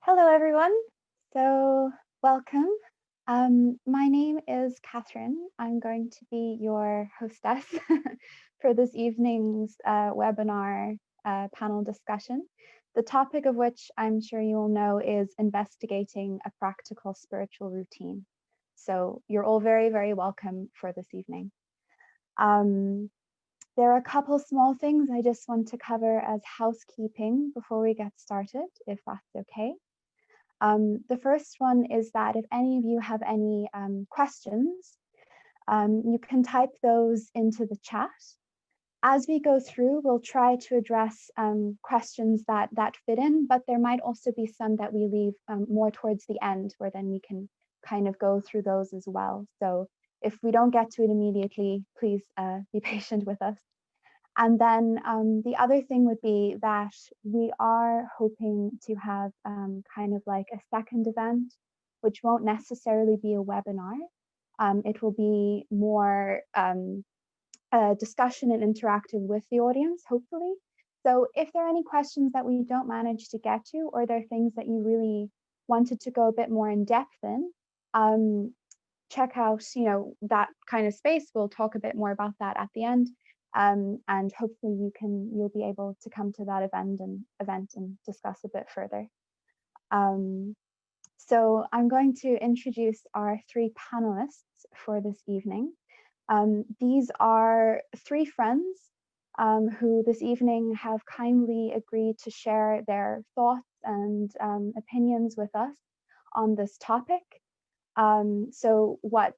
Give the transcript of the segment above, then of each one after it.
Hello, everyone. So welcome. My name is Catherine. I'm going to be your hostess for this evening's webinar panel discussion. The topic of which I'm sure you all know is investigating a practical spiritual routine. So you're all very, very welcome for this evening. There are a couple small things I just want to cover as housekeeping before we get started, if that's okay. The first one is that if any of you have any questions, you can type those into the chat. As we go through, we'll try to address questions that fit in, but there might also be some that we leave more towards the end, where then we can kind of go through those as well. So if we don't get to it immediately, please be patient with us. And then the other thing would be that we are hoping to have kind of like a second event, which won't necessarily be a webinar. It will be more a discussion and interactive with the audience, hopefully. So if there are any questions that we don't manage to get to, or there are things that you really wanted to go a bit more in depth in, check out, that kind of space. We'll talk a bit more about that at the end. And hopefully you'll be able to come to that event and discuss a bit further. So I'm going to introduce our three panelists for this evening. These are three friends who this evening have kindly agreed to share their thoughts and opinions with us on this topic. So what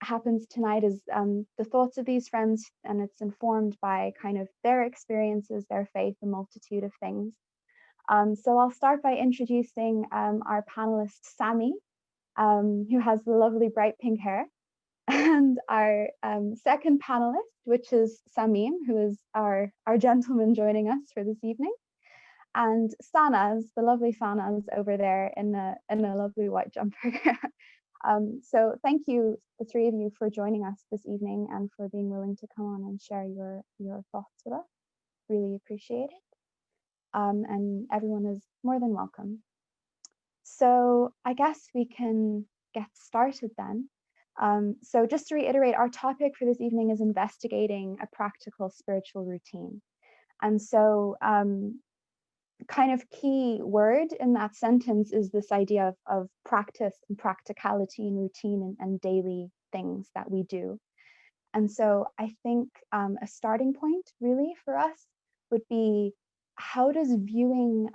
happens tonight is the thoughts of these friends, and it's informed by kind of their experiences, their faith, a multitude of things. So I'll start by introducing our panelist, Sammy, who has the lovely bright pink hair, and our second panelist, which is Samim, who is our gentleman joining us for this evening, and Sanaz, the lovely Sanaz over there in a lovely white jumper. So thank you, the three of you, for joining us this evening and for being willing to come on and share your thoughts with us. Really appreciate it. And everyone is more than welcome. So I guess we can get started then. So just to reiterate, our topic for this evening is investigating a practical spiritual routine. And so kind of key word in that sentence is this idea of practice and practicality and routine and daily things that we do. And so I think a starting point really for us would be, how does viewing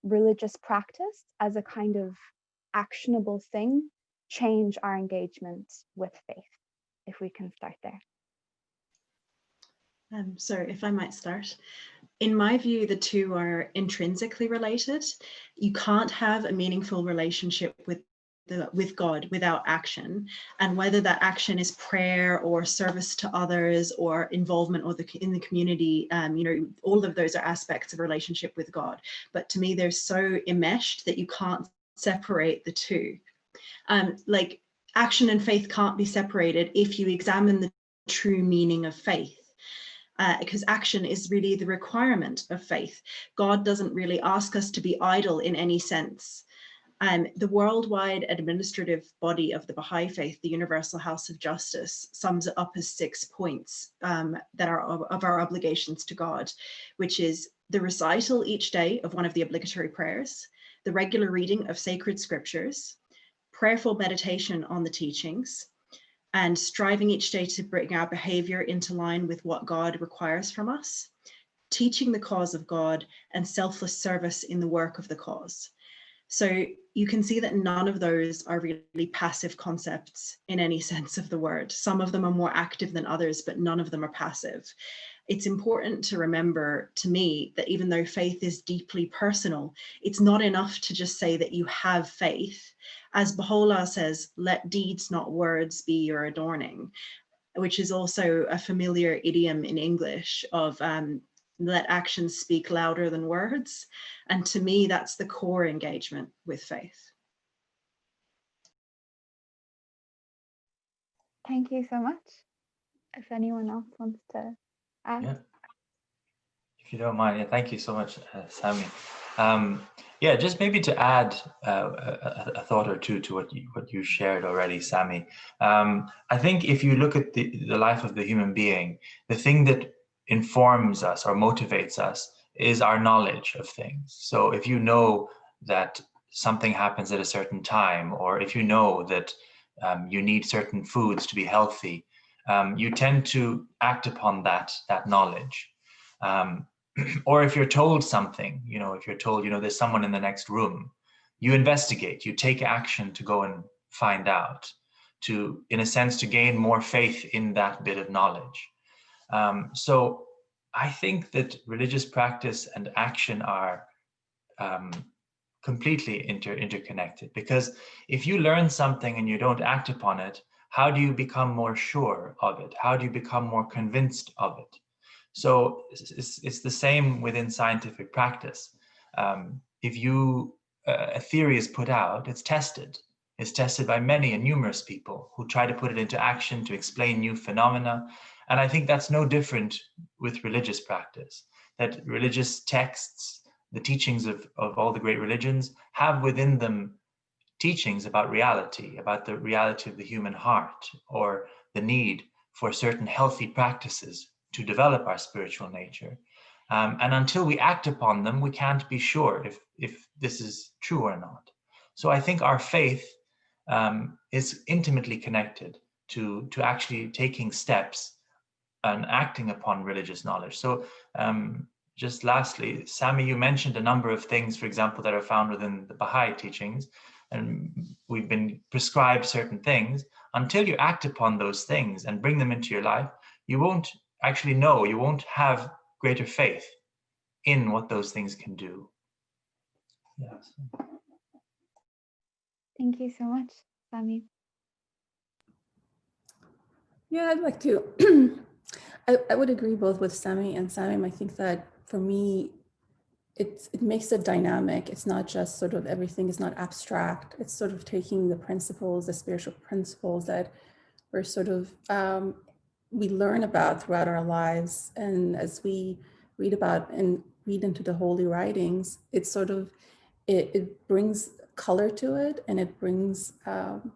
religious practice as a kind of actionable thing change our engagement with faith? If we can start there. So if I might start. In my view, the two are intrinsically related. You can't have a meaningful relationship with God without action, and whether that action is prayer or service to others or involvement in the community, all of those are aspects of relationship with God. But to me, they're so enmeshed that you can't separate the two. Like action and faith can't be separated if you examine the true meaning of faith. Because action is really the requirement of faith. God doesn't really ask us to be idle in any sense. The worldwide administrative body of the Baha'i faith, the Universal House of Justice, sums it up as 6 points that are of our obligations to God, which is the recital each day of one of the obligatory prayers, the regular reading of sacred scriptures, prayerful meditation on the teachings, and striving each day to bring our behavior into line with what God requires from us, teaching the cause of God, and selfless service in the work of the cause. So you can see that none of those are really passive concepts in any sense of the word. Some of them are more active than others, but none of them are passive. It's important to remember, to me, that even though faith is deeply personal, it's not enough to just say that you have faith. As Baha'u'llah says, let deeds, not words, be your adorning, which is also a familiar idiom in English of let actions speak louder than words. And to me, that's the core engagement with faith. Thank you so much. If anyone else wants to add. Yeah. If you don't mind, yeah, thank you so much, Sammy. Yeah, just maybe to add a thought or two to what you shared already, Sami. I think if you look at the life of the human being, the thing that informs us or motivates us is our knowledge of things. So if you know that something happens at a certain time, or if you know that you need certain foods to be healthy, you tend to act upon that knowledge. Or if you're told something, if you're told, there's someone in the next room, you investigate, you take action to go and find out, to, in a sense, to gain more faith in that bit of knowledge. So I think that religious practice and action are completely interconnected, because if you learn something and you don't act upon it, how do you become more sure of it? How do you become more convinced of it? So it's the same within scientific practice. If a theory is put out, it's tested. It's tested by many and numerous people who try to put it into action to explain new phenomena. And I think that's no different with religious practice, that religious texts, the teachings of all the great religions, have within them teachings about reality, about the reality of the human heart, or the need for certain healthy practices to develop our spiritual nature. And until we act upon them, we can't be sure if this is true or not. So I think our faith is intimately connected to actually taking steps and acting upon religious knowledge. So just lastly, Sami, you mentioned a number of things, for example, that are found within the Baha'i teachings, and we've been prescribed certain things. Until you act upon those things and bring them into your life, you won't actually know, you won't have greater faith in what those things can do. Yes. Thank you so much, Sami. Yeah, I'd like to. I would agree both with Sami and Samim. I think that for me, it makes it dynamic. It's not just sort of everything is not abstract. It's sort of taking the principles, the spiritual principles that we're sort of we learn about throughout our lives, and as we read about and read into the holy writings, it's sort of it brings color to it, and it brings and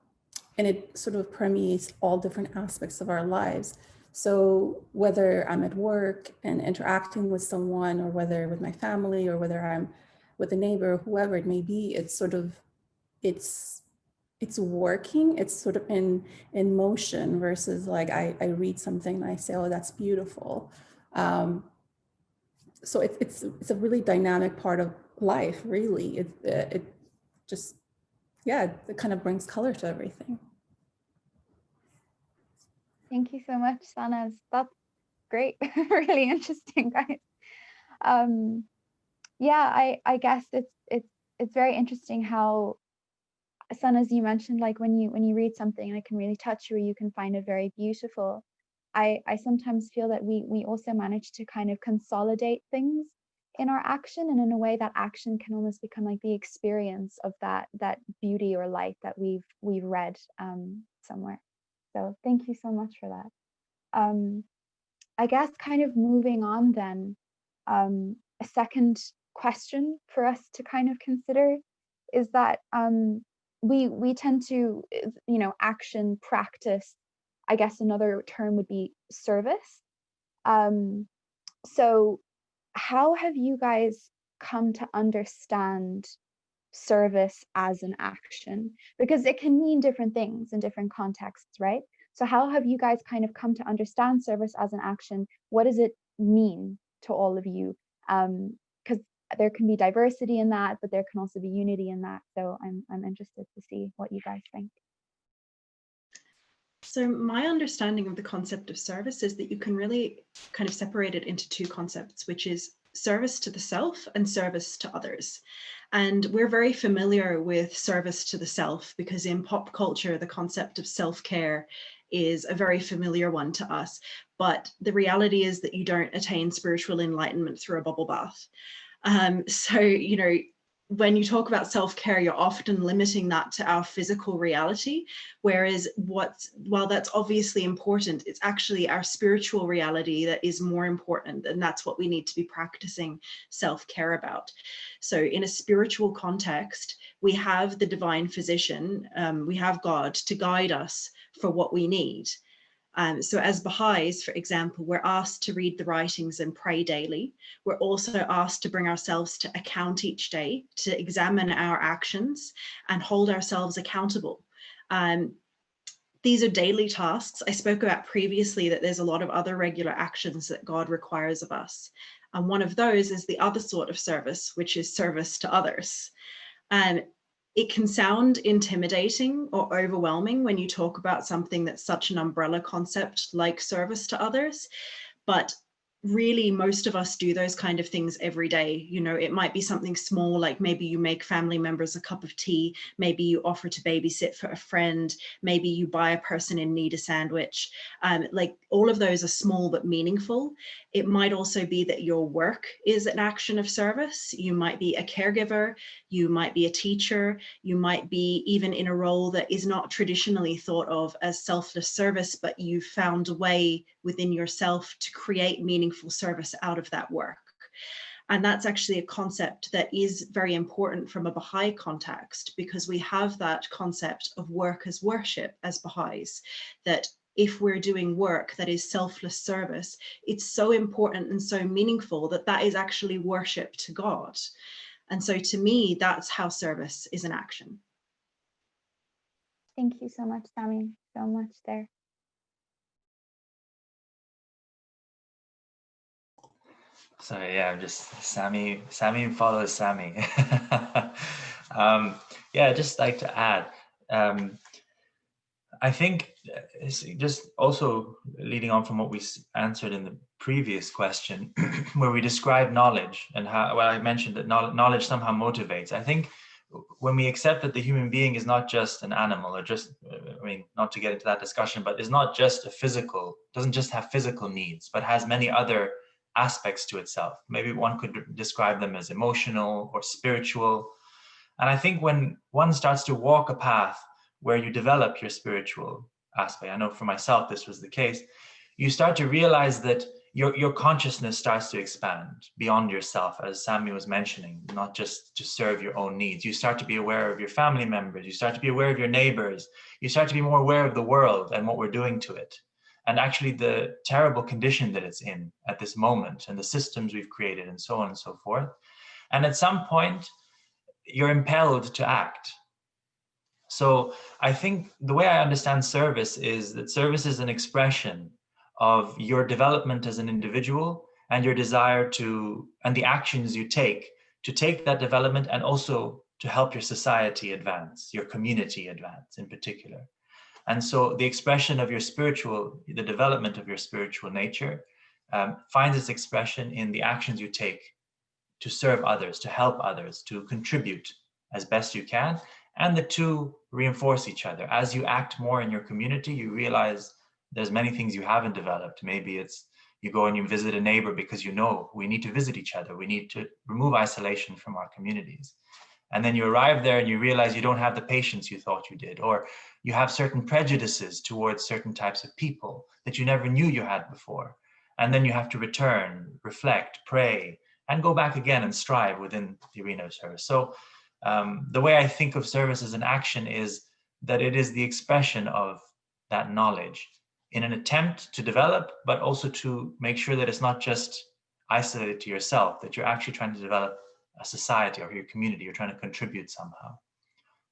it sort of permeates all different aspects of our lives. So whether I'm at work and interacting with someone, or whether with my family, or whether I'm with a neighbor, whoever it may be, it's sort of, it's working, it's sort of in motion, versus like I read something and I say, oh, that's beautiful. So it's a really dynamic part of life, really. It just, yeah, it kind of brings color to everything. Thank you so much, Sanaz. That's great. Really interesting, guys. Yeah, I guess it's very interesting how, Sanaz, you mentioned, like when you read something and it can really touch you, or you can find it very beautiful. I sometimes feel that we also manage to kind of consolidate things in our action, and in a way that action can almost become like the experience of that beauty or light that we've read somewhere. So thank you so much for that. I guess kind of moving on then, a second question for us to kind of consider is that we tend to, action, practice, I guess another term would be service. So how have you guys come to understand service as an action? Because it can mean different things in different contexts, right? So how have you guys kind of come to understand service as an action? What does it mean to all of you? Because there can be diversity in that, but there can also be unity in that. So I'm interested to see what you guys think. So my understanding of the concept of service is that you can really kind of separate it into two concepts, which is service to the self and service to others. And we're very familiar with service to the self because in pop culture, the concept of self-care is a very familiar one to us. But the reality is that you don't attain spiritual enlightenment through a bubble bath. So, when you talk about self-care, you're often limiting that to our physical reality, whereas while that's obviously important, it's actually our spiritual reality that is more important, and that's what we need to be practicing self-care about. So in a spiritual context, we have the divine physician, we have God to guide us for what we need. So as Baha'is, for example, we're asked to read the writings and pray daily. We're also asked to bring ourselves to account each day, to examine our actions and hold ourselves accountable. These are daily tasks. I spoke about previously that there's a lot of other regular actions that God requires of us. And one of those is the other sort of service, which is service to others. And it can sound intimidating or overwhelming when you talk about something that's such an umbrella concept like service to others, but really most of us do those kind of things every day. You know, it might be something small, like maybe you make family members a cup of tea, maybe you offer to babysit for a friend, maybe you buy a person in need a sandwich. Like all of those are small but meaningful. It might also be that your work is an action of service. You might be a caregiver, you might be a teacher, you might be even in a role that is not traditionally thought of as selfless service, but you've found a way within yourself to create meaningful service out of that work. And that's actually a concept that is very important from a Baha'i context, because we have that concept of work as worship as Baha'is, that if we're doing work that is selfless service, it's so important and so meaningful that that is actually worship to God. And so to me, that's how service is an action. Thank you so much, Sami. So much there. So yeah, just Sami follows Sami. Yeah, I'd just like to add, I think just also leading on from what we answered in the previous question, where we described knowledge and how, well, I mentioned that knowledge somehow motivates. I think when we accept that the human being is not just an animal, or just, I mean, not to get into that discussion, but is not just a physical, doesn't just have physical needs, but has many other aspects to itself. Maybe one could describe them as emotional or spiritual. And I think when one starts to walk a path where you develop your spiritual aspect, I know for myself this was the case, you start to realize that your consciousness starts to expand beyond yourself, as Sami was mentioning, not just to serve your own needs. You start to be aware of your family members, you start to be aware of your neighbors, you start to be more aware of the world and what we're doing to it, and actually the terrible condition that it's in at this moment, and the systems we've created, and so on and so forth. And at some point, you're impelled to act. So I think the way I understand service is that service is an expression of your development as an individual and your desire to, and the actions you take to take that development, and also to help your society advance, your community advance in particular. And so the expression of your spiritual, the development of your spiritual nature finds its expression in the actions you take to serve others, to help others, to contribute as best you can. And the two reinforce each other. As you act more in your community, you realize there's many things you haven't developed. Maybe it's you go and you visit a neighbor because you know we need to visit each other. We need to remove isolation from our communities. And then you arrive there and you realize you don't have the patience you thought you did, or you have certain prejudices towards certain types of people that you never knew you had before. And then you have to return, reflect, pray, and go back again and strive within the arena of service. So the way I think of service as an action is that it is the expression of that knowledge in an attempt to develop, but also to make sure that it's not just isolated to yourself, that you're actually trying to develop a society or your community, you're trying to contribute somehow.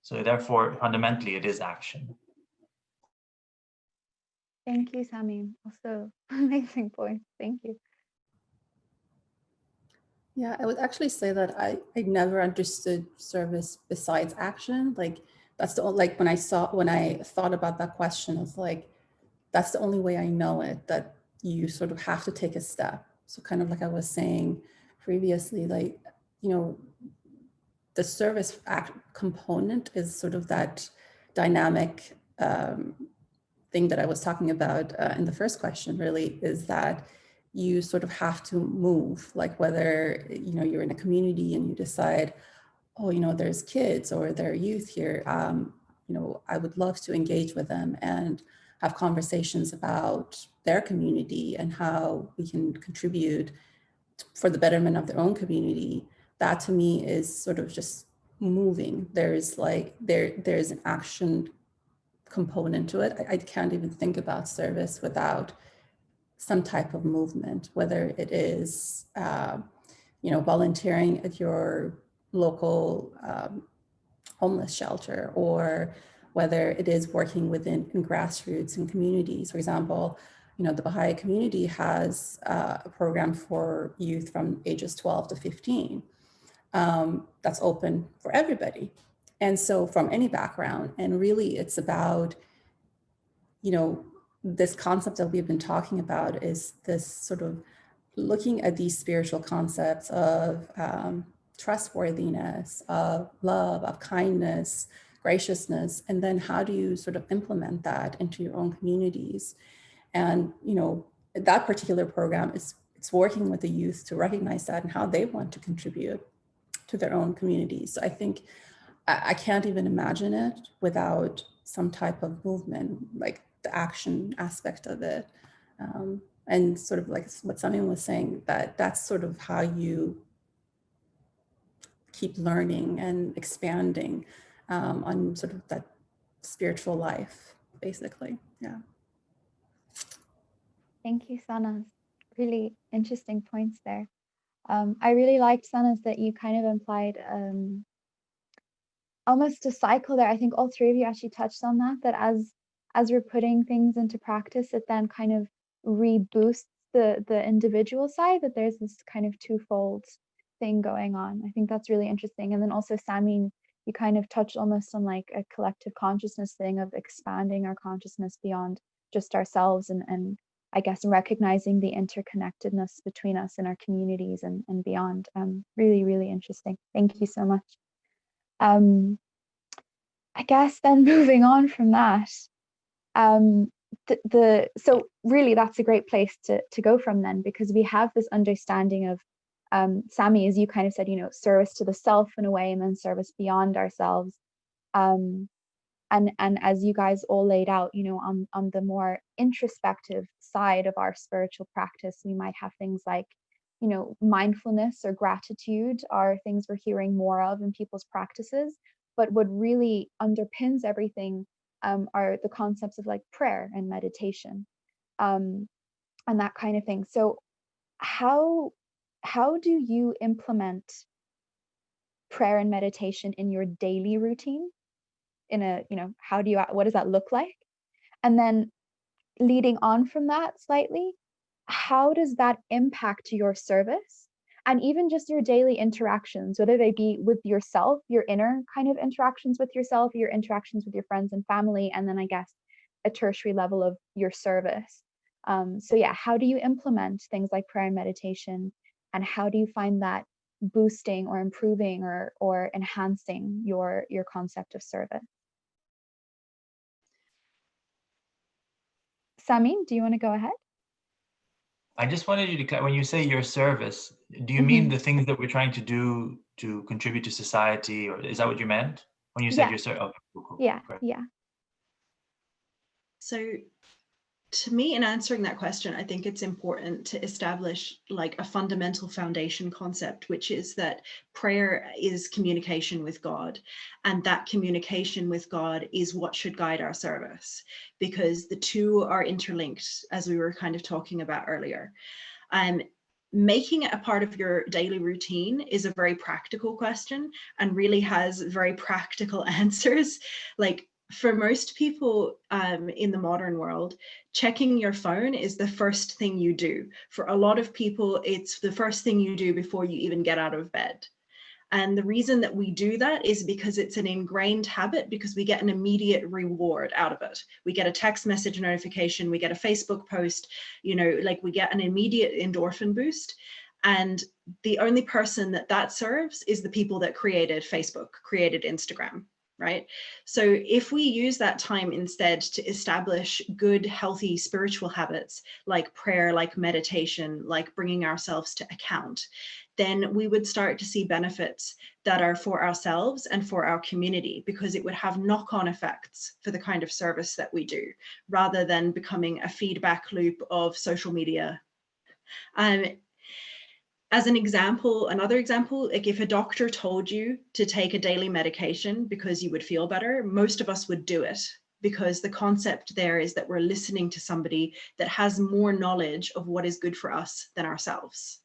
So therefore, fundamentally, it is action. Thank you, Sami. Also, amazing point. Thank you. Yeah, I would actually say that I never understood service besides action. Like that's the like when I thought about that question, I was like, that's the only way I know it, that you sort of have to take a step. So kind of like I was saying previously, like, you know, the service act component is sort of that dynamic thing that I was talking about in the first question, really, is that you sort of have to move, like whether, you know, you're in a community and you decide, oh, you know, there's kids or there are youth here, you know, I would love to engage with them and have conversations about their community and how we can contribute for the betterment of their own community. That to me is sort of just moving. There's like, there's an action component to it. I can't even think about service without some type of movement, whether it is, you know, volunteering at your local homeless shelter, or whether it is working within in grassroots and communities. For example, you know, the Baha'i community has a program for youth from ages 12 to 15 that's open for everybody. And so from any background, and really it's about, you know, this concept that we've been talking about is this sort of looking at these spiritual concepts of trustworthiness, of love, of kindness, graciousness, and then how do you sort of implement that into your own communities? And, you know, that particular program is, it's working with the youth to recognize that and how they want to contribute to their own communities. So I think I can't even imagine it without some type of movement, like the action aspect of it. And sort of like what Samin was saying, that that's sort of how you keep learning and expanding on sort of that spiritual life, basically. Yeah. Thank you, Sana. Really interesting points there. I really liked, Sana, that you kind of implied almost a cycle there. I think all three of you actually touched on that as we're putting things into practice, it then kind of reboosts the individual side, that there's this kind of twofold thing going on. I think that's really interesting. And then also, Samin, you kind of touched almost on like a collective consciousness thing of expanding our consciousness beyond just ourselves, and I guess recognizing the interconnectedness between us and our communities and beyond. Really, really interesting. Thank you so much. I guess then moving on from that, so really that's a great place to go from then, because we have this understanding of Sami, as you kind of said, you know, service to the self in a way, and then service beyond ourselves. And as you guys all laid out, you know, on the more introspective side of our spiritual practice, we might have things like, you know, mindfulness or gratitude are things we're hearing more of in people's practices. But what really underpins everything are the concepts of like prayer and meditation, and that kind of thing. So how do you implement prayer and meditation in your daily routine? In a, you know, what does that look like? And then leading on from that slightly, how does that impact your service? And even just your daily interactions, whether they be with yourself, your inner kind of interactions with yourself, your interactions with your friends and family, and then I guess a tertiary level of your service. So yeah, how do you implement things like prayer and meditation, and how do you find that boosting or improving or enhancing your concept of service? Samin, do you want to go ahead? I just wanted you to, when you say your service, do you mean the things that we're trying to do to contribute to society, or is that what you meant when you said your service? Okay, cool. Yeah, great. yeah. So to me, in answering that question, I think it's important to establish like a fundamental foundation concept, which is that prayer is communication with God, and that communication with God is what should guide our service, because the two are interlinked, as we were kind of talking about earlier. Making it a part of your daily routine is a very practical question and really has very practical answers. Like, for most people in the modern world, checking your phone is the first thing you do. For a lot of people, it's the first thing you do before you even get out of bed. And the reason that we do that is because it's an ingrained habit, because we get an immediate reward out of it. We get a text message notification, we get a Facebook post, you know, like we get an immediate endorphin boost. And the only person that serves is the people that created Facebook, created Instagram. Right? So if we use that time instead to establish good, healthy spiritual habits like prayer, like meditation, like bringing ourselves to account, then we would start to see benefits that are for ourselves and for our community, because it would have knock-on effects for the kind of service that we do, rather than becoming a feedback loop of social media. As an example, another example, like if a doctor told you to take a daily medication because you would feel better, most of us would do it, because the concept there is that we're listening to somebody that has more knowledge of what is good for us than ourselves.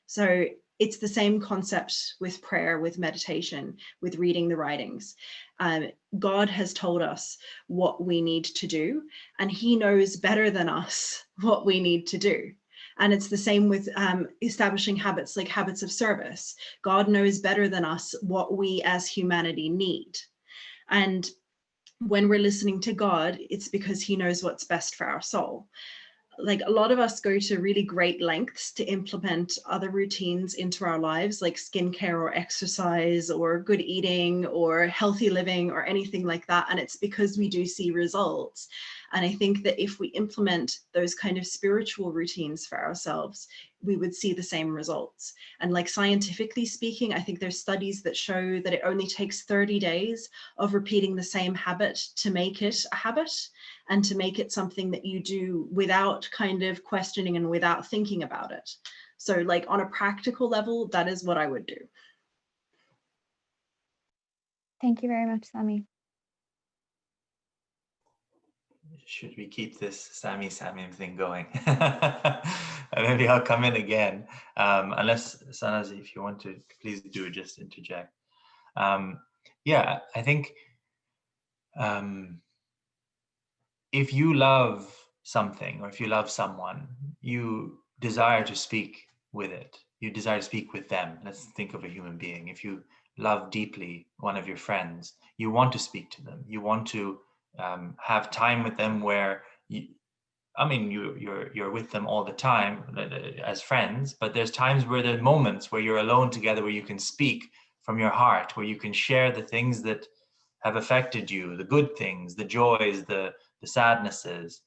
So it's the same concept with prayer, with meditation, with reading the writings. God has told us what we need to do, and he knows better than us what we need to do. And it's the same with establishing habits, like habits of service. God knows better than us what we as humanity need. And when we're listening to God, it's because he knows what's best for our soul. Like a lot of us go to really great lengths to implement other routines into our lives, like skincare or exercise or good eating or healthy living or anything like that. And it's because we do see results. And I think that if we implement those kind of spiritual routines for ourselves, we would see the same results. And like scientifically speaking, I think there's studies that show that it only takes 30 days of repeating the same habit to make it a habit, and to make it something that you do without kind of questioning and without thinking about it. So like on a practical level, that is what I would do. Thank you very much, Sami. Should we keep this Sami thing going? Maybe I'll come in again. Unless, Sanazi, if you want to, please do just interject. Yeah, I think if you love something or if you love someone, you desire to speak with it. You desire to speak with them. Let's think of a human being. If you love deeply one of your friends, you want to speak to them. You want to have time with them where you're with them all the time as friends, but there's times where there's moments where you're alone together, where you can speak from your heart, where you can share the things that have affected you, the good things, the joys, the sadnesses.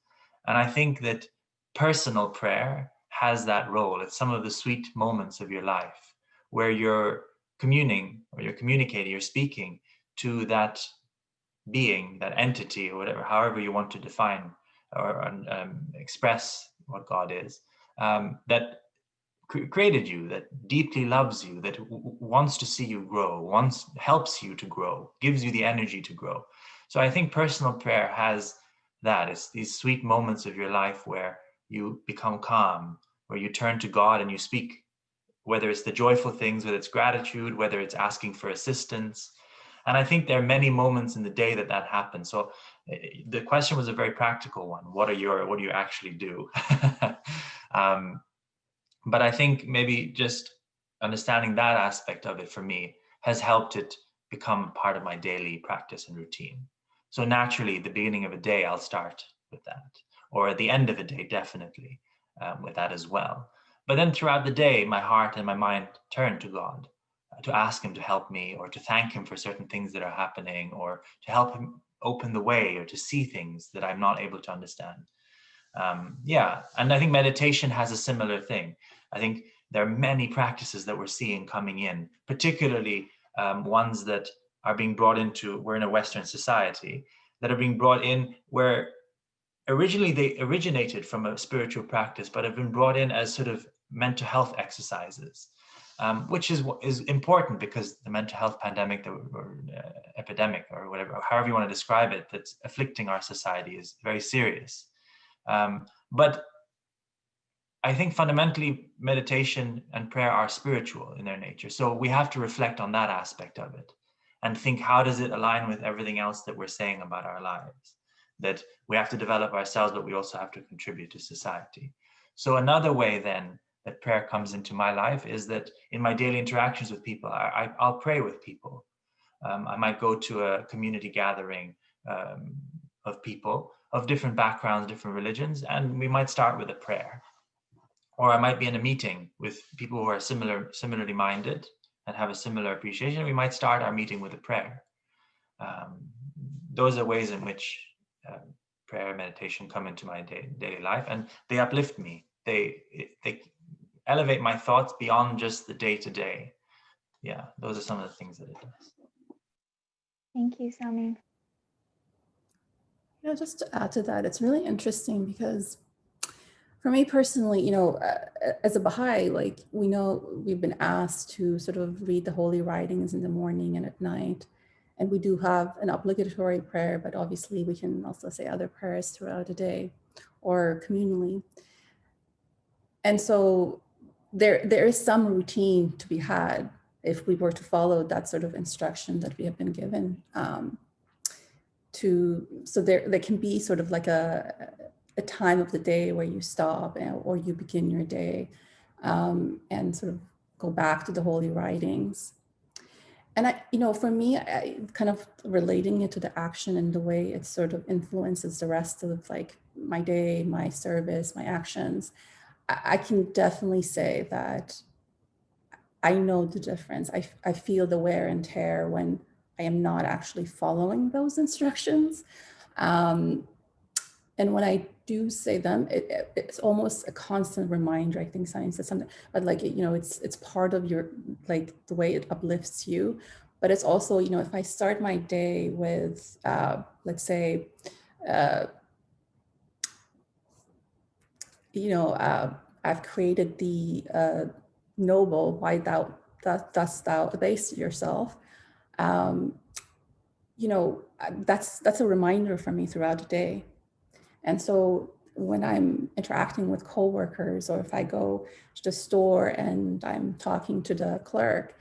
And I think that personal prayer has that role. It's some of the sweet moments of your life where you're communing or you're communicating, you're speaking to that being, that entity, or whatever, however you want to define or express what God is, that created you, that deeply loves you, that wants to see you grow, helps you to grow, gives you the energy to grow. So I think personal prayer has that. It's these sweet moments of your life where you become calm, where you turn to God and you speak, whether it's the joyful things, whether it's gratitude, whether it's asking for assistance. And I think there are many moments in the day that happens. So the question was a very practical one. What do you actually do? But I think maybe just understanding that aspect of it for me has helped it become part of my daily practice and routine. So naturally, at the beginning of a day, I'll start with that, or at the end of a day, definitely with that as well. But then throughout the day, my heart and my mind turn to God, to ask him to help me, or to thank him for certain things that are happening, or to help him open the way, or to see things that I'm not able to understand. And I think meditation has a similar thing. I think there are many practices that we're seeing coming in, particularly ones that are being brought into, we're in a Western society, that are being brought in where originally they originated from a spiritual practice, but have been brought in as sort of mental health exercises, which is important, because the mental health pandemic or epidemic, or whatever, however you want to describe it, that's afflicting our society is very serious. But I think fundamentally meditation and prayer are spiritual in their nature. So we have to reflect on that aspect of it and think, how does it align with everything else that we're saying about our lives? That we have to develop ourselves, but we also have to contribute to society. So another way then that prayer comes into my life is that in my daily interactions with people, I'll pray with people. I might go to a community gathering of people of different backgrounds, different religions, and we might start with a prayer. Or I might be in a meeting with people who are similarly minded and have a similar appreciation. We might start our meeting with a prayer. Those are ways in which prayer and meditation come into my daily life, and they uplift me. They elevate my thoughts beyond just the day-to-day. Yeah, those are some of the things that it does. Thank you, Sami. Yeah, just to add to that, it's really interesting because for me personally, you know, as a Baha'i, like we know we've been asked to sort of read the holy writings in the morning and at night. And we do have an obligatory prayer, but obviously we can also say other prayers throughout the day or communally. And so there is some routine to be had if we were to follow that sort of instruction that we have been given. So there can be sort of like a time of the day where you stop or you begin your day and sort of go back to the holy writings. And I, you know, for me, I kind of relating it to the action and the way it sort of influences the rest of like my day, my service, my actions. I can definitely say that I know the difference. I feel the wear and tear when I am not actually following those instructions. And when I do say them, it's almost a constant reminder. I think science says something, but like, you know, it's part of your, like the way it uplifts you. But it's also, you know, if I start my day with, let's say, you know, I've created the noble, why dost thou abase yourself? You know, that's a reminder for me throughout the day. And so when I'm interacting with coworkers, or if I go to the store and I'm talking to the clerk,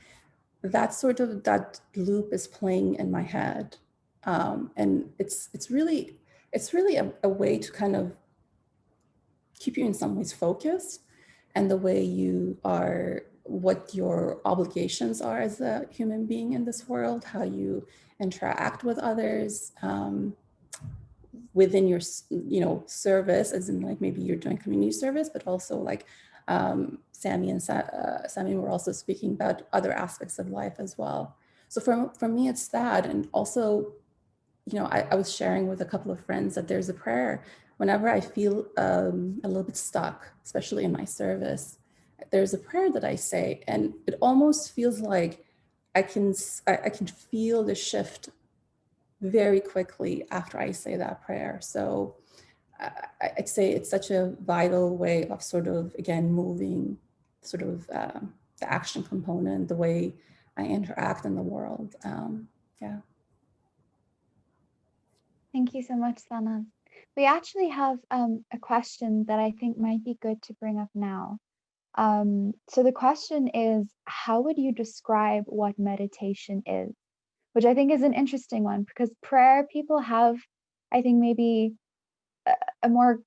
that loop is playing in my head. And it's really a way to kind of keep you in some ways focused, and the way you are, what your obligations are as a human being in this world, how you interact with others within your, you know, service, as in like maybe you're doing community service, but also like Sami were also speaking about other aspects of life as well. So for me, it's that. And also, you know, I was sharing with a couple of friends that there's a prayer whenever I feel a little bit stuck, especially in my service. There's a prayer that I say, and it almost feels like I can feel the shift very quickly after I say that prayer. So I'd say it's such a vital way of sort of, again, moving sort of the action component, the way I interact in the world. Yeah. Thank you so much, Sana. We actually have a question that I think might be good to bring up now. So the question is, how would you describe what meditation is? Which I think is an interesting one, because prayer, people have, I think, maybe a more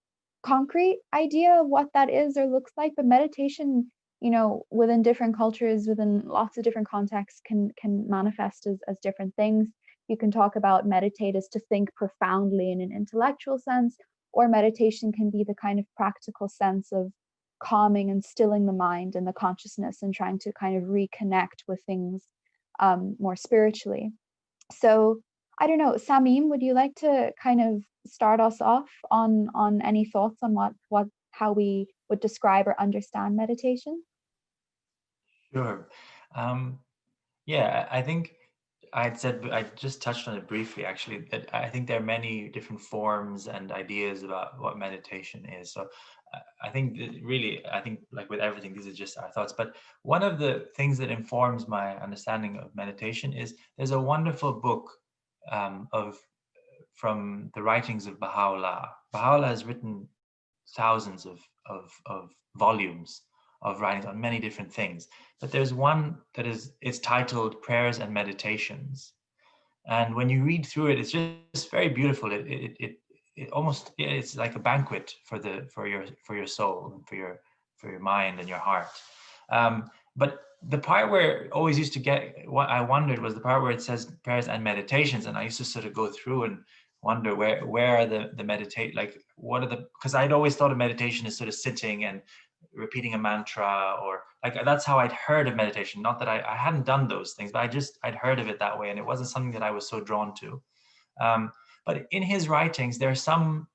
concrete idea of what that is or looks like, but meditation, you know, within different cultures, within lots of different contexts, can manifest as different things. You can talk about meditate as to think profoundly in an intellectual sense, or meditation can be the kind of practical sense of calming and stilling the mind and the consciousness and trying to kind of reconnect with things more spiritually. So I don't know, Samim, would you like to kind of start us off on any thoughts on how we would describe or understand meditation? Sure. Yeah, I think I just touched on it briefly, actually, that I think there are many different forms and ideas about what meditation is. So I think like with everything, these are just our thoughts. But one of the things that informs my understanding of meditation is there's a wonderful book from the writings of Baha'u'llah. Baha'u'llah has written thousands of volumes of writings on many different things, but there's one that it's titled Prayers and Meditations, and when you read through it, it's just very beautiful. It almost, it's like a banquet for your soul, for your mind and your heart. But the part where it always used to get what I wondered was the part where it says prayers and meditations, and I used to sort of go through and wonder where are the meditate, like what are the, because I'd always thought of meditation as sort of sitting and repeating a mantra, or like that's how I'd heard of meditation. Not that I hadn't done those things, but I'd heard of it that way, and it wasn't something that I was so drawn to. But in his writings, there are some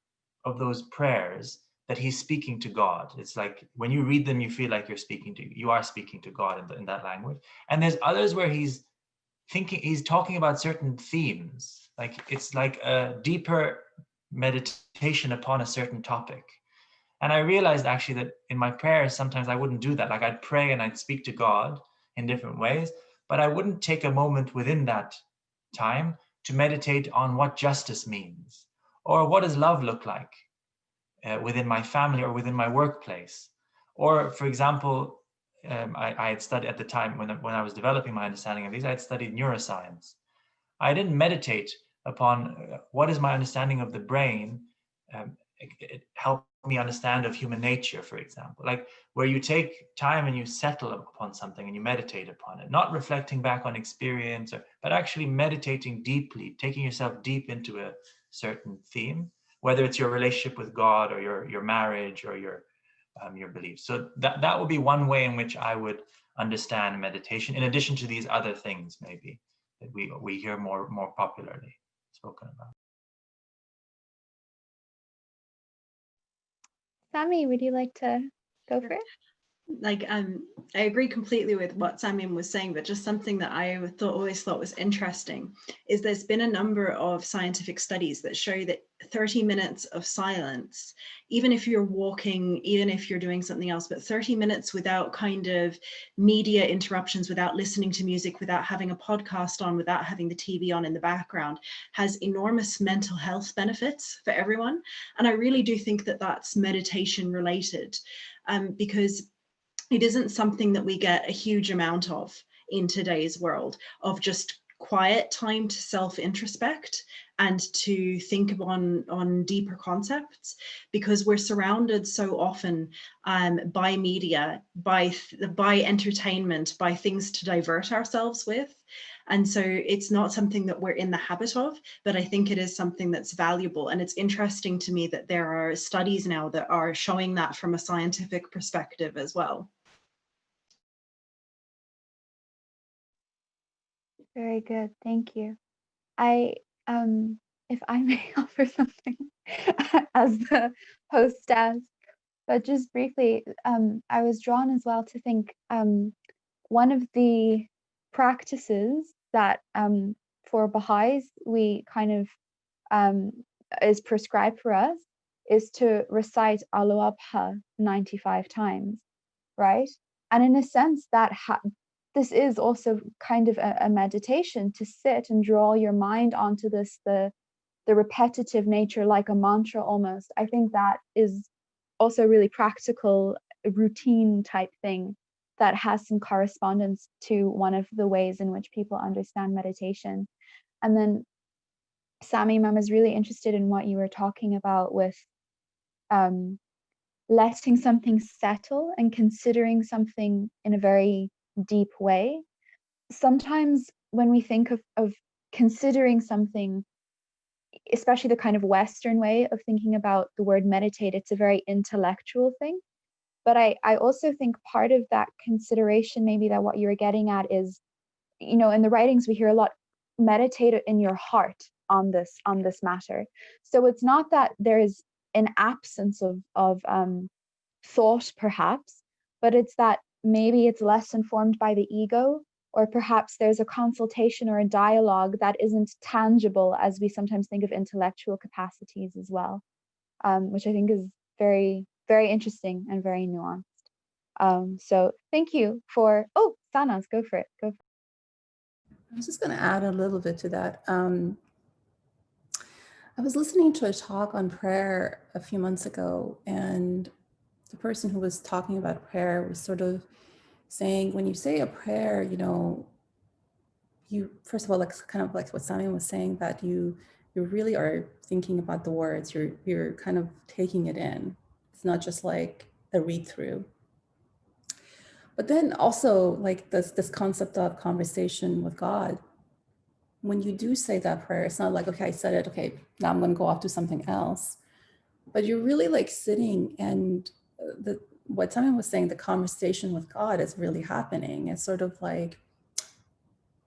of those prayers that he's speaking to God. It's like when you read them, you feel like you are speaking to God in that language. And there's others where he's talking about certain themes. Like it's like a deeper meditation upon a certain topic. And I realized actually that in my prayers, sometimes I wouldn't do that. Like I'd pray and I'd speak to God in different ways, but I wouldn't take a moment within that time to meditate on what justice means, or what does love look like within my family or within my workplace. Or for example, I had studied at the time when I was developing my understanding of these, I had studied neuroscience. I didn't meditate upon what is my understanding of the brain. It helped me understand of human nature, for example, like where you take time and you settle upon something and you meditate upon it, not reflecting back on experience, but actually meditating deeply, taking yourself deep into a certain theme, whether it's your relationship with God or your marriage or your beliefs. So that would be one way in which I would understand meditation, in addition to these other things maybe that we hear more popularly spoken about. Sami, would you like to go for it? Like I agree completely with what Samuel was saying, but just something that I always thought was interesting is there's been a number of scientific studies that show that 30 minutes of silence, even if you're walking, even if you're doing something else, but 30 minutes without kind of media interruptions, without listening to music, without having a podcast on, without having the TV on in the background, has enormous mental health benefits for everyone. And I really do think that that's meditation related, because it isn't something that we get a huge amount of in today's world, of just quiet time to self-introspect and to think on deeper concepts, because we're surrounded so often by media, by entertainment, by things to divert ourselves with. And so it's not something that we're in the habit of, but I think it is something that's valuable. And it's interesting to me that there are studies now that are showing that from a scientific perspective as well. Very good, thank you. If I may offer something as the hostess, but just briefly, I was drawn as well to think one of the practices that for Baha'is we kind of is prescribed for us is to recite Allahu Akbar 95 times, right? And in a sense that this is also kind of a meditation, to sit and draw your mind onto this, the repetitive nature, like a mantra almost. I think that is also a really practical routine type thing that has some correspondence to one of the ways in which people understand meditation. And then Sami, I was really interested in what you were talking about with letting something settle and considering something in a very deep way. Sometimes when we think of considering something, especially the kind of Western way of thinking about the word meditate, it's a very intellectual thing. But I also think part of that consideration, maybe that what you were getting at is, in the writings we hear a lot, meditate in your heart on this matter. So it's not that there's an absence of thought perhaps, but it's that maybe it's less informed by the ego, or perhaps there's a consultation or a dialogue that isn't tangible as we sometimes think of intellectual capacities as well, which I think is very, very interesting and very nuanced. So thank you for, Sanas, go for it. I was just going to add a little bit to that. I was listening to a talk on prayer a few months ago, and the person who was talking about prayer was sort of saying, when you say a prayer, you first of all, like kind of like what Sami was saying, that you really are thinking about the words. You're kind of taking it in. It's not just like a read through. But then also like this concept of conversation with God. When you do say that prayer, it's not like, okay, I said it, okay, now I'm going to go off to something else. But you're really like sitting, and what Sami was saying, the conversation with God is really happening. It's sort of like,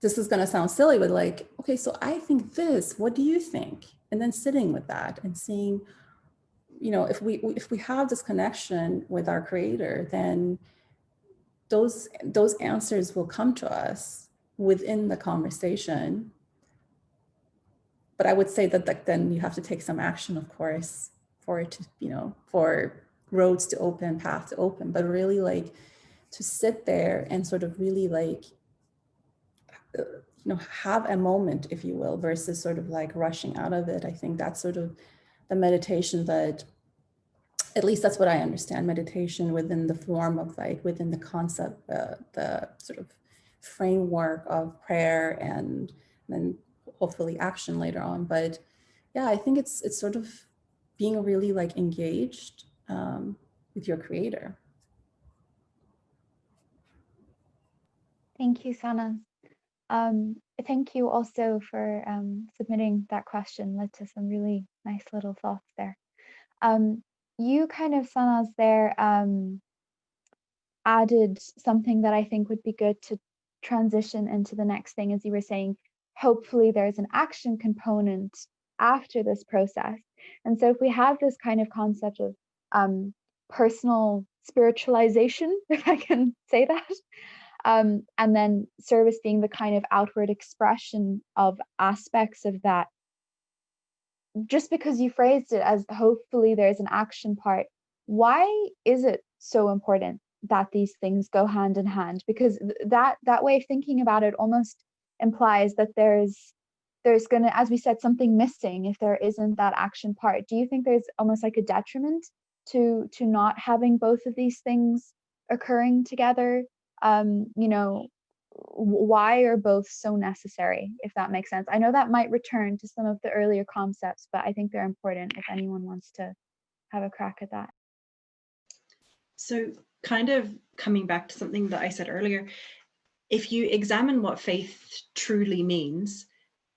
this is going to sound silly, but like, okay, so I think this, what do you think? And then sitting with that and seeing if we have this connection with our creator, then those answers will come to us within the conversation. But I would say that then you have to take some action, of course, for it to, for roads to open, path to open, but really like to sit there and sort of really like, have a moment, if you will, versus sort of like rushing out of it. I think that's sort of the meditation that, at least that's what I understand, meditation within the form of like, within the concept, the sort of framework of prayer and then hopefully action later on. But yeah, I think it's sort of being really like engaged with your creator. Thank you, Sana. Thank you also for submitting that question. Led to some really nice little thoughts there. You kind of, Sanas, there added something that I think would be good to transition into the next thing, as you were saying, hopefully there's an action component after this process. And so if we have this kind of concept of personal spiritualization, if I can say that, and then service being the kind of outward expression of aspects of that, just because you phrased it as hopefully there's an action part, why is it so important that these things go hand in hand? Because that way of thinking about it almost implies that there's gonna, as we said, something missing if there isn't that action part. Do you think there's almost like a detriment to not having both of these things occurring together? Why are both so necessary, if that makes sense? I know that might return to some of the earlier concepts, but I think they're important if anyone wants to have a crack at that. So kind of coming back to something that I said earlier, if you examine what faith truly means,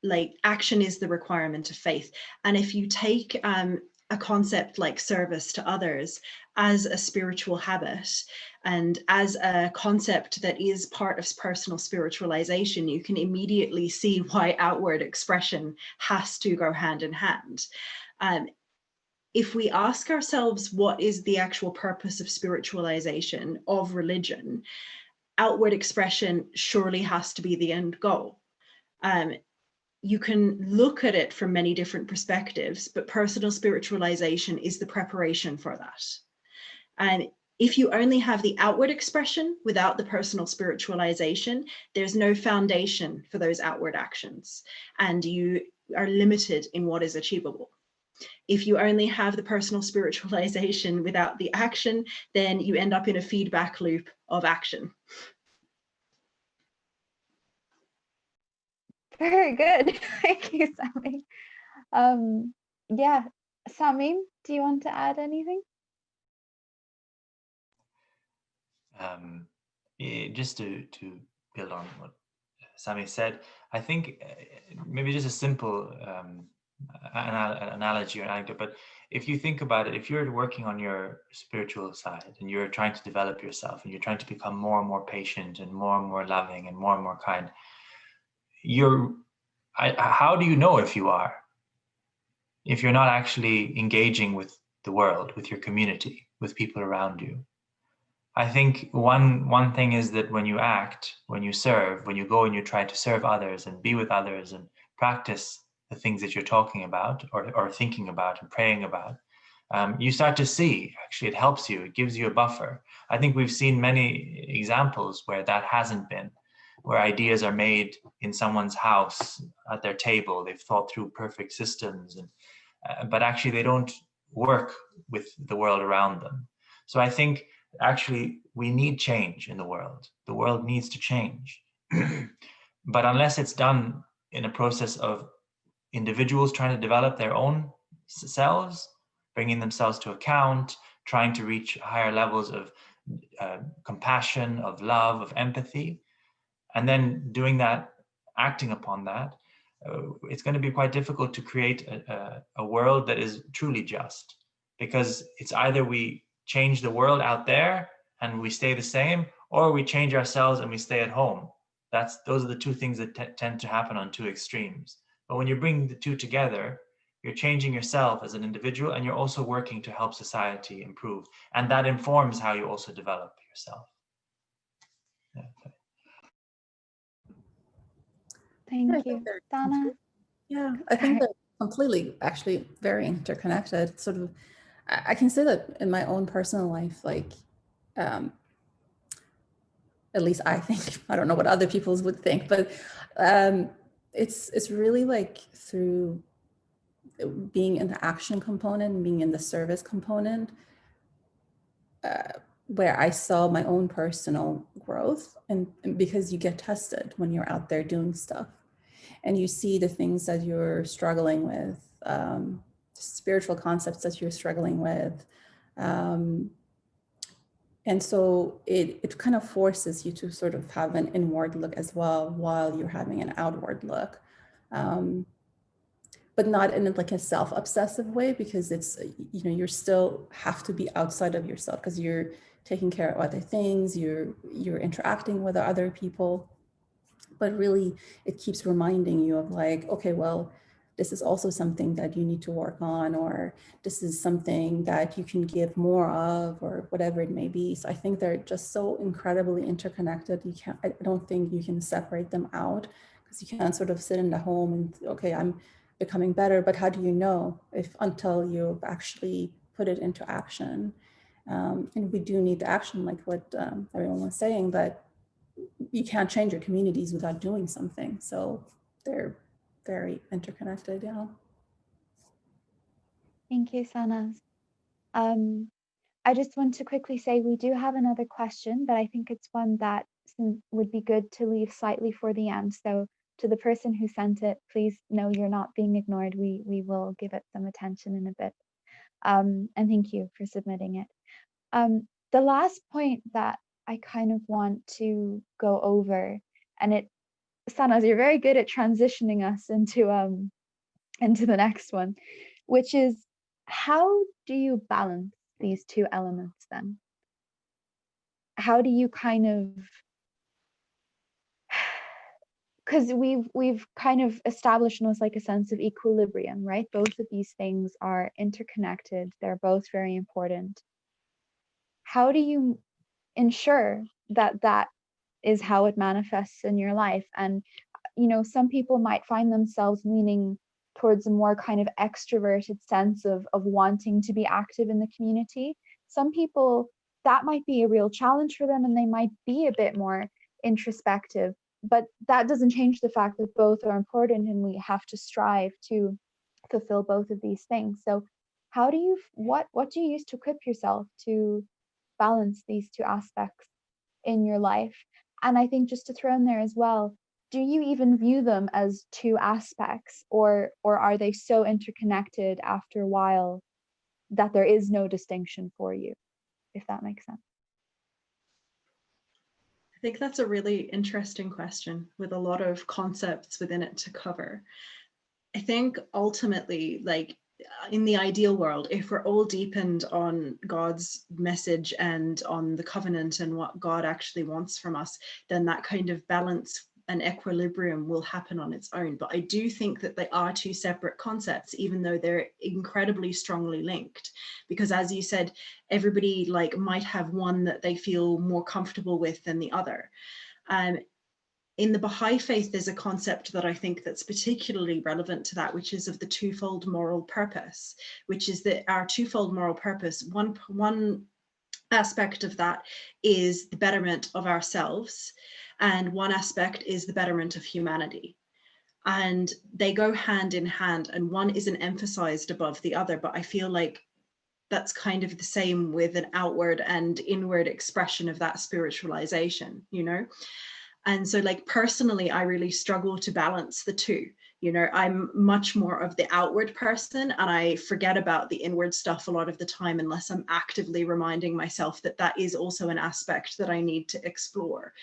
like action is the requirement of faith. And if you take a concept like service to others as a spiritual habit and as a concept that is part of personal spiritualization, you can immediately see why outward expression has to go hand in hand. If we ask ourselves what is the actual purpose of spiritualization, of religion, outward expression surely has to be the end goal. You can look at it from many different perspectives, but personal spiritualization is the preparation for that. And if you only have the outward expression without the personal spiritualization, there's no foundation for those outward actions, and you are limited in what is achievable. If you only have the personal spiritualization without the action, then you end up in a feedback loop of action. Very good. Thank you, Sammy. Yeah, Sammy, do you want to add anything? Just to build on what Sammy said, I think maybe just a simple analogy or anecdote, but if you think about it, if you're working on your spiritual side and you're trying to develop yourself and you're trying to become more and more patient and more loving and more kind, how do you know if you are? If you're not actually engaging with the world, with your community, with people around you. I think one thing is that when you act, when you serve, when you go and you try to serve others and be with others and practice the things that you're talking about or thinking about and praying about, you start to see, actually, it helps you, it gives you a buffer. I think we've seen many examples where that hasn't been, where ideas are made in someone's house at their table. They've thought through perfect systems, but actually they don't work with the world around them. So I think actually we need change in the world. The world needs to change. But unless it's done in a process of individuals trying to develop their own selves, bringing themselves to account, trying to reach higher levels of compassion, of love, of empathy, and then doing that, acting upon that, it's going to be quite difficult to create a world that is truly just, because it's either we change the world out there and we stay the same, or we change ourselves and we stay at home. Those are the two things that tend to happen on two extremes. But when you bring the two together, You're changing yourself as an individual, and you're also working to help society improve. And that informs how you also develop yourself. Yeah. Thank you. Dana? Yeah, I think they're completely actually very interconnected. Sort of, I can say that in my own personal life, like, at least I think, I don't know what other people's would think, but it's really like through being in the action component, being in the service component, where I saw my own personal growth, and because you get tested when you're out there doing stuff, and you see the things that you're struggling with, spiritual concepts that you're struggling with. And so it kind of forces you to sort of have an inward look as well while you're having an outward look. But not in like a self-obsessive way, because it's, you know, you still have to be outside of yourself because you're taking care of other things, you're interacting with other people. But really, it keeps reminding you of like, okay, well, this is also something that you need to work on, or this is something that you can give more of, or whatever it may be. So I think they're just so incredibly interconnected. I don't think you can separate them out, because you can't sort of sit in the home and, okay, I'm becoming better, but how do you know until you've actually put it into action? And we do need the action, like what everyone was saying, but you can't change your communities without doing something. So they're very interconnected, yeah. Thank you, Sanaz. I just want to quickly say we do have another question, but I think it's one that would be good to leave slightly for the end. So to the person who sent it, please know you're not being ignored. We will give it some attention in a bit. And thank you for submitting it. The last point that I kind of want to go over, and Sanaz, you're very good at transitioning us into the next one, which is, how do you balance these two elements then? How do you kind of, because we've kind of established almost like a sense of equilibrium, right? Both of these things are interconnected. They're both very important. How do you ensure that that is how it manifests in your life? And, you know, some people might find themselves leaning towards a more kind of extroverted sense of wanting to be active in the community. Some people, that might be a real challenge for them, and they might be a bit more introspective, but that doesn't change the fact that both are important, and we have to strive to fulfill both of these things. So how do you, what do you use to equip yourself to balance these two aspects in your life? And I think just to throw in there as well, do you even view them as two aspects, or are they so interconnected after a while that there is no distinction for you, if that makes sense? I think that's a really interesting question with a lot of concepts within it to cover. I think ultimately, like, in the ideal world, if we're all deepened on God's message and on the covenant and what God actually wants from us, then that kind of balance and equilibrium will happen on its own. But I do think that they are two separate concepts, even though they're incredibly strongly linked, because as you said, everybody like might have one that they feel more comfortable with than the other. In the Baha'i faith, there's a concept that I think that's particularly relevant to that, which is of the twofold moral purpose, which is that our twofold moral purpose, one aspect of that is the betterment of ourselves, and one aspect is the betterment of humanity. And they go hand in hand, and one isn't emphasized above the other, but I feel like that's kind of the same with an outward and inward expression of that spiritualization, you know? And so like personally, I really struggle to balance the two. You know, I'm much more of the outward person, and I forget about the inward stuff a lot of the time unless I'm actively reminding myself that that is also an aspect that I need to explore.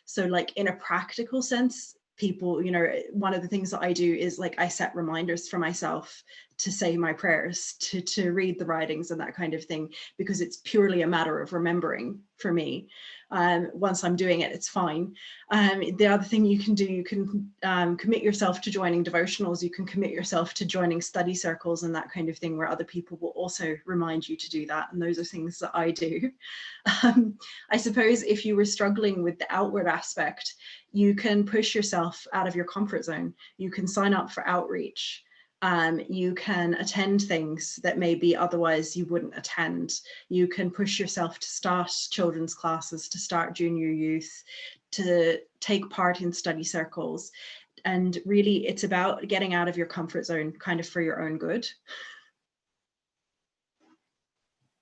So like in a practical sense, people, you know, one of the things that I do is like I set reminders for myself say my prayers, to read the writings and that kind of thing, because it's purely a matter of remembering for me. Once I'm doing it, it's fine. The other thing you can do, you can commit yourself to joining devotionals, you can commit yourself to joining study circles and that kind of thing, where other people will also remind you to do that. And those are things that I do. I suppose if you were struggling with the outward aspect, you can push yourself out of your comfort zone. You can sign up for outreach. You can attend things that maybe otherwise you wouldn't attend. You can push yourself to start children's classes, to start junior youth, to take part in study circles. And really, it's about getting out of your comfort zone, kind of for your own good.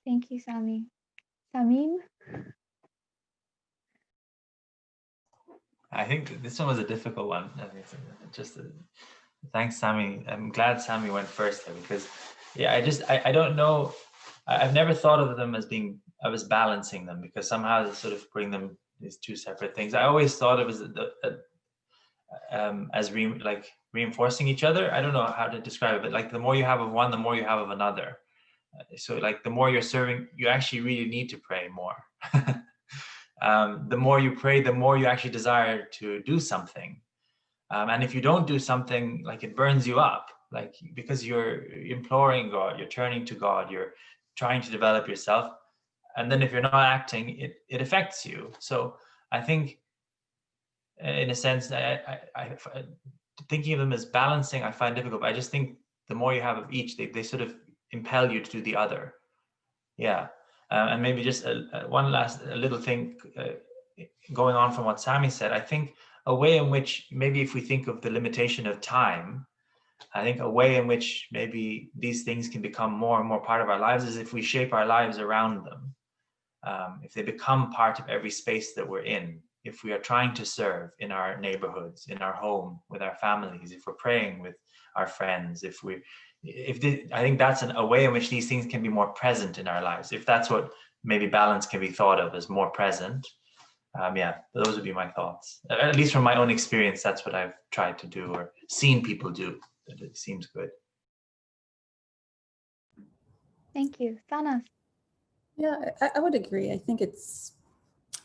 Thank you, Sami. Samim? I think this one was a difficult one. I think thanks, Sami. I'm glad Sami went first there, because yeah, I don't know. I've never thought of them as being, I was balancing them, because somehow they sort of bring them these two separate things. I always thought of it as reinforcing each other. I don't know how to describe it, but like the more you have of one, the more you have of another. So like the more you're serving, you actually really need to pray more. The more you pray, the more you actually desire to do something. And if you don't do something, like it burns you up, like because you're imploring God, you're turning to God, you're trying to develop yourself. And then if you're not acting, it affects you. So I think in a sense, I thinking of them as balancing, I find difficult, but I just think the more you have of each, they sort of impel you to do the other. Yeah. And maybe just one last little thing going on from what Sami said, I think a way in which maybe if we think of the limitation of time, I think a way in which maybe these things can become more and more part of our lives is if we shape our lives around them. If they become part of every space that we're in, if we are trying to serve in our neighborhoods, in our home, with our families, if we're praying with our friends, I think that's a way in which these things can be more present in our lives. If that's what maybe balance can be thought of as more present. Yeah, those would be my thoughts. At least from my own experience, that's what I've tried to do or seen people do. That it seems good. Thank you. Sana? Yeah, I would agree. I think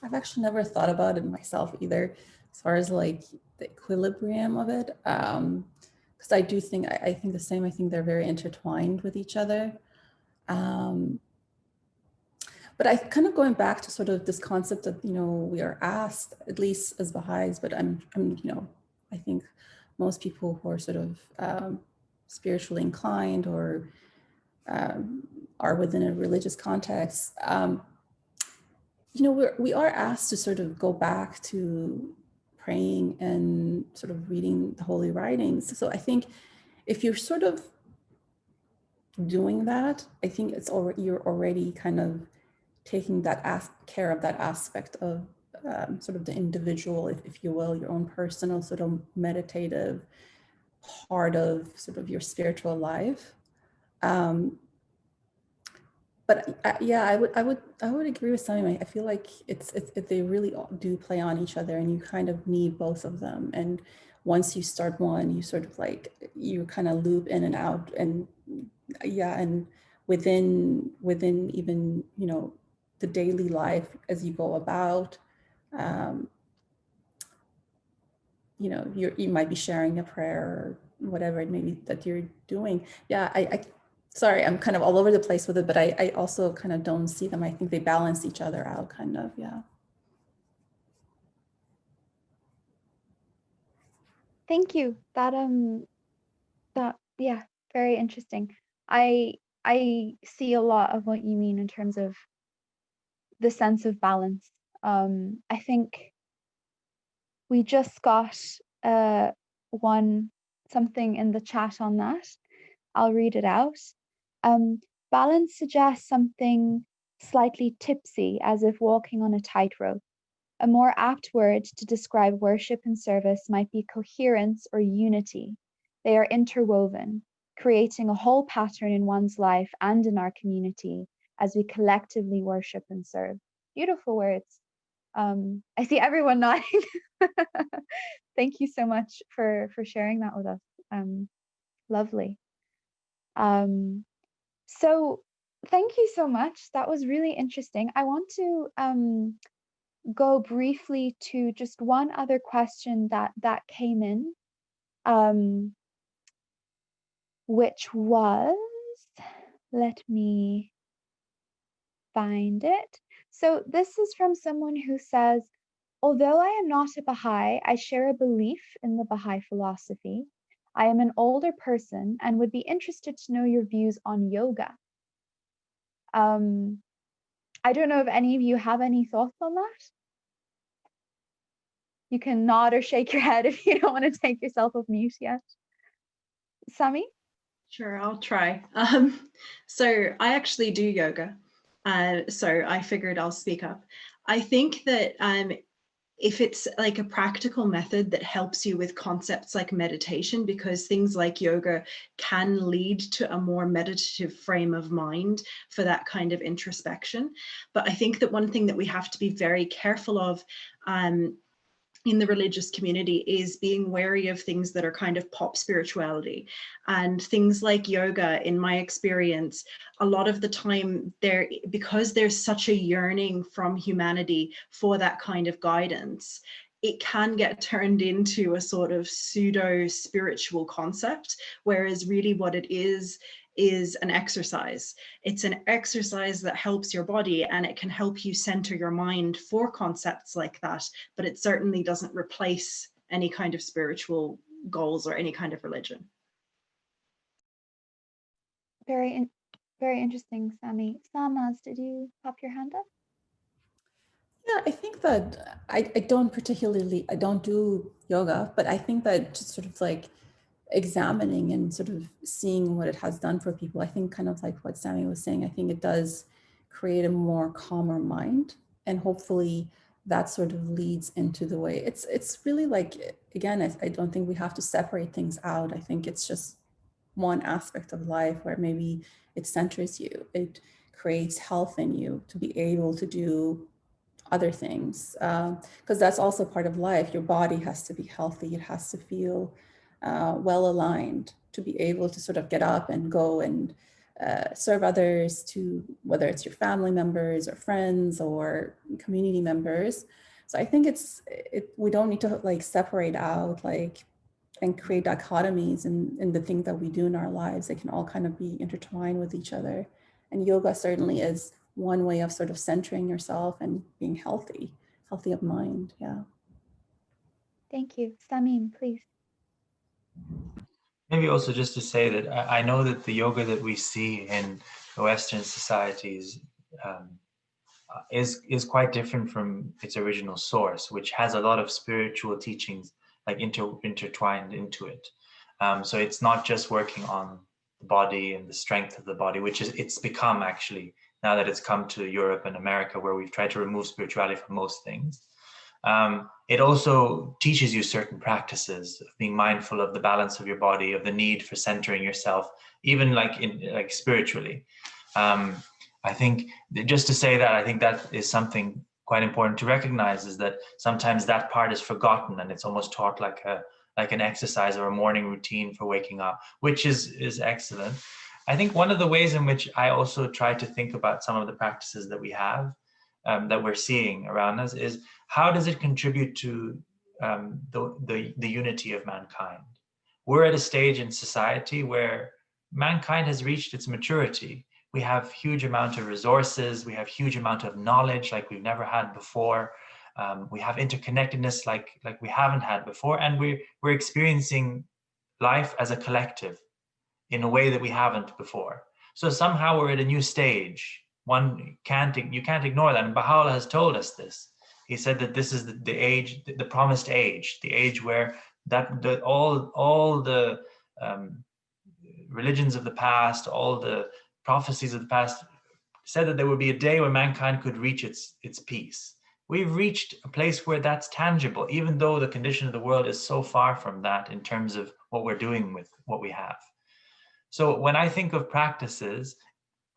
I've actually never thought about it myself either, as far as like the equilibrium of it. Because I do think, I think the same. I think they're very intertwined with each other. But I kind of going back to sort of this concept of, we are asked, at least as Baha'is, but I'm I think most people who are sort of spiritually inclined or are within a religious context, we are asked to sort of go back to praying and sort of reading the holy writings. So I think if you're sort of doing that, I think you're already kind of taking that care of that aspect of sort of the individual, if you will, your own personal sort of meditative part of sort of your spiritual life. But yeah, I would agree with Simon. I feel like it's they really do play on each other, and you kind of need both of them. And once you start one, you sort of like you kind of loop in and out, and yeah, and within even the daily life as you go about, you might be sharing a prayer or whatever it may be that you're doing. Yeah, I sorry, I'm kind of all over the place with it, but I also kind of don't see them. I think they balance each other out, kind of. Yeah. Thank you. That yeah, very interesting. I see a lot of what you mean in terms of the sense of balance. I think we just got something in the chat on that. I'll read it out. Balance suggests something slightly tipsy, as if walking on a tightrope. A more apt word to describe worship and service might be coherence or unity. They are interwoven, creating a whole pattern in one's life and in our community as we collectively worship and serve. Beautiful words. I see everyone nodding. Thank you so much for sharing that with us. Lovely. So thank you so much. That was really interesting. I want to go briefly to just one other question that came in, which was, let me find it. So this is from someone who says, although I am not a Baha'i, I share a belief in the Baha'i philosophy. I am an older person and would be interested to know your views on yoga. I don't know if any of you have any thoughts on that. You can nod or shake your head if you don't want to take yourself off mute yet. Sami? Sure, I'll try. So I actually do yoga. So I figured I'll speak up. I think that if it's like a practical method that helps you with concepts like meditation, because things like yoga can lead to a more meditative frame of mind for that kind of introspection. But I think that one thing that we have to be very careful of in the religious community is being wary of things that are kind of pop spirituality, and things like yoga. In my experience, a lot of the time because there's such a yearning from humanity for that kind of guidance, it can get turned into a sort of pseudo spiritual concept, whereas really what it is an exercise. It's an exercise that helps your body, and it can help you center your mind for concepts like that, but it certainly doesn't replace any kind of spiritual goals or any kind of religion. Very interesting, Sami. Samaz, did you pop your hand up? Yeah, I think that I don't do yoga, but I think that just sort of like examining and sort of seeing what it has done for people, I think kind of like what Sami was saying, I think it does create a more calmer mind, and hopefully that sort of leads into the way it's really like, again, I don't think we have to separate things out. I think it's just one aspect of life where maybe it centers you, it creates health in you to be able to do other things, because that's also part of life. Your body has to be healthy, it has to feel well aligned to be able to sort of get up and go and serve others, to whether it's your family members or friends or community members. So I think we don't need to like separate out like and create dichotomies in the things that we do in our lives. They can all kind of be intertwined with each other. And yoga certainly is one way of sort of centering yourself and being healthy of mind. Yeah. Thank you. Samim, please. Maybe also just to say that I know that the yoga that we see in the Western societies is quite different from its original source, which has a lot of spiritual teachings like intertwined into it. So it's not just working on the body and the strength of the body, which it's become actually, now that it's come to Europe and America, where we've tried to remove spirituality from most things. It also teaches you certain practices of being mindful of the balance of your body, of the need for centering yourself, even like spiritually. I think just to say that, I think that is something quite important to recognize, is that sometimes that part is forgotten and it's almost taught like an exercise or a morning routine for waking up, which is excellent. I think one of the ways in which I also try to think about some of the practices that we have, that we're seeing around us, is how does it contribute to the unity of mankind? We're at a stage in society where mankind has reached its maturity. We have huge amount of resources. We have huge amount of knowledge like we've never had before. We have interconnectedness like we haven't had before, and we're experiencing life as a collective in a way that we haven't before. So somehow we're at a new stage. You can't ignore that, and Baha'u'llah has told us this. He said that this is the age, the promised age, the age where all the religions of the past, all the prophecies of the past said that there would be a day when mankind could reach its peace. We've reached a place where that's tangible, even though the condition of the world is so far from that in terms of what we're doing with what we have. So when I think of practices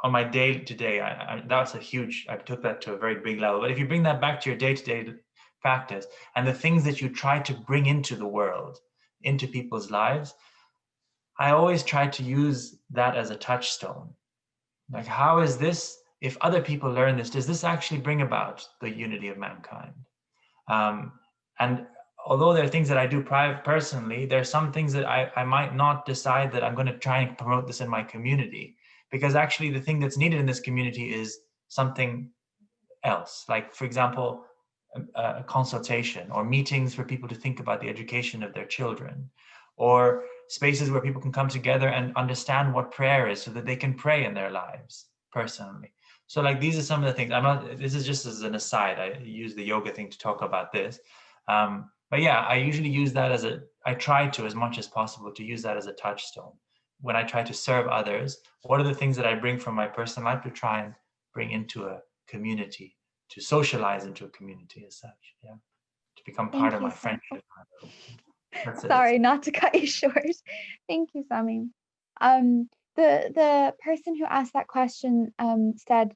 on my day-to-day, that's a huge, I took that to a very big level. But if you bring that back to your day-to-day practice and the things that you try to bring into the world, into people's lives, I always try to use that as a touchstone. Like, how is this, if other people learn this, does this actually bring about the unity of mankind? And although there are things that I do personally, there are some things that I might not decide that I'm going to try and promote this in my community, because actually the thing that's needed in this community is something else. Like, for example, a consultation or meetings for people to think about the education of their children, or spaces where people can come together and understand what prayer is so that they can pray in their lives personally. So like, these are some of the things. This is just as an aside, I use the yoga thing to talk about this. But yeah, I usually use that I try to, as much as possible, to use that as a touchstone. When I try to serve others, what are the things that I bring from my personal life to try and bring into a community, to socialize into a community as such, yeah, to become part of my friendship. Sorry, not to cut you short. Thank you, Sami. The person who asked that question said,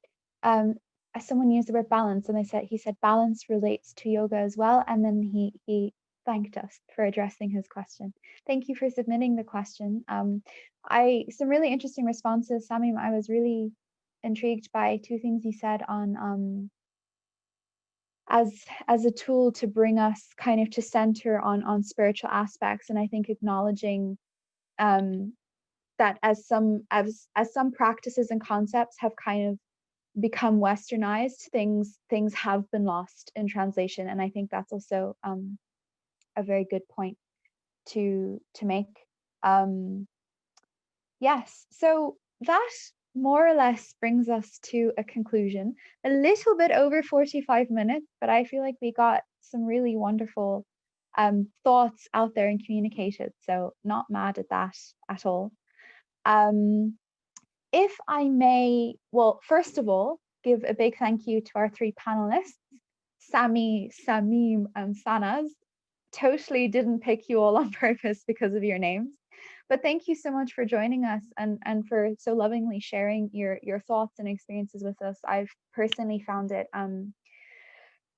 someone used the word balance, and he said balance relates to yoga as well, and then he thanked us for addressing his question. Thank you for submitting the question. Some really interesting responses. Sami, I was really intrigued by two things you said on as a tool to bring us kind of to center on spiritual aspects, and I think acknowledging that as some practices and concepts have kind of become westernized, things have been lost in translation, and I think that's also a very good point to make. Yes, so that more or less brings us to a conclusion. A little bit over 45 minutes, but I feel like we got some really wonderful thoughts out there and communicated, so not mad at that at all. If I may, well, first of all, give a big thank you to our three panelists, Sami, Samim, and Sanaz. Totally didn't pick you all on purpose because of your names. But thank you so much for joining us and for so lovingly sharing your thoughts and experiences with us. I've personally found it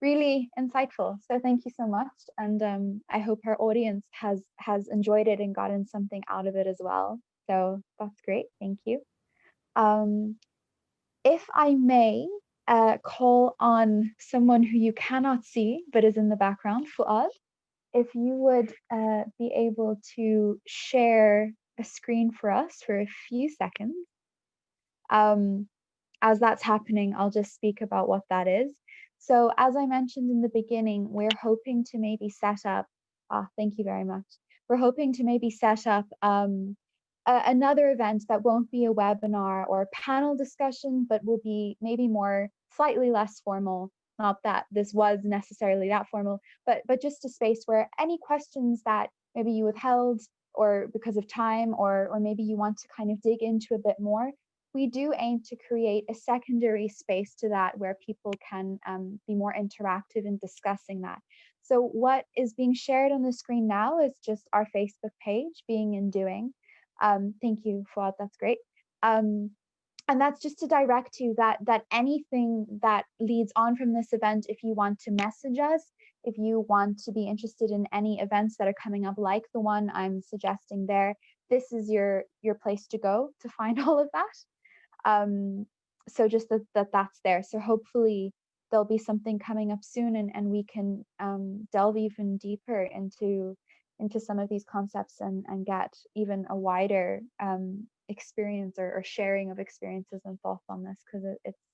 really insightful. So thank you so much. And I hope our audience has enjoyed it and gotten something out of it as well. So that's great. Thank you. If I may call on someone who you cannot see but is in the background, Fuad, if you would be able to share a screen for us for a few seconds. As that's happening, I'll just speak about what that is. So as I mentioned in the beginning, we're hoping to maybe set up, thank you very much. We're hoping to maybe set up another event that won't be a webinar or a panel discussion, but will be maybe more, slightly less formal. Not that this was necessarily that formal, but just a space where any questions that maybe you withheld or because of time, or maybe you want to kind of dig into a bit more, we do aim to create a secondary space to that where people can be more interactive in discussing that. So what is being shared on the screen now is just our Facebook page, Being and Doing. Thank you, Fuad, that's great. And that's just to direct you that anything that leads on from this event, if you want to message us, if you want to be interested in any events that are coming up like the one I'm suggesting there, this is your place to go to find all of that. So just that's there. So hopefully there'll be something coming up soon, and we can delve even deeper into some of these concepts and get even a wider experience or sharing of experiences and thoughts on this, because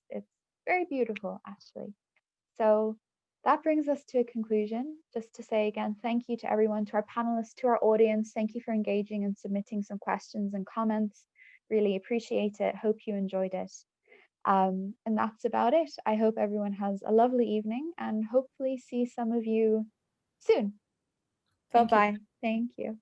it's very beautiful actually. So that brings us to a conclusion. Just to say again, thank you to everyone, to our panelists, to our audience. Thank you for engaging and submitting some questions and comments. Really appreciate it. Hope you enjoyed it. And that's about it. I hope everyone has a lovely evening and hopefully see some of you soon. Bye-bye. Thank you.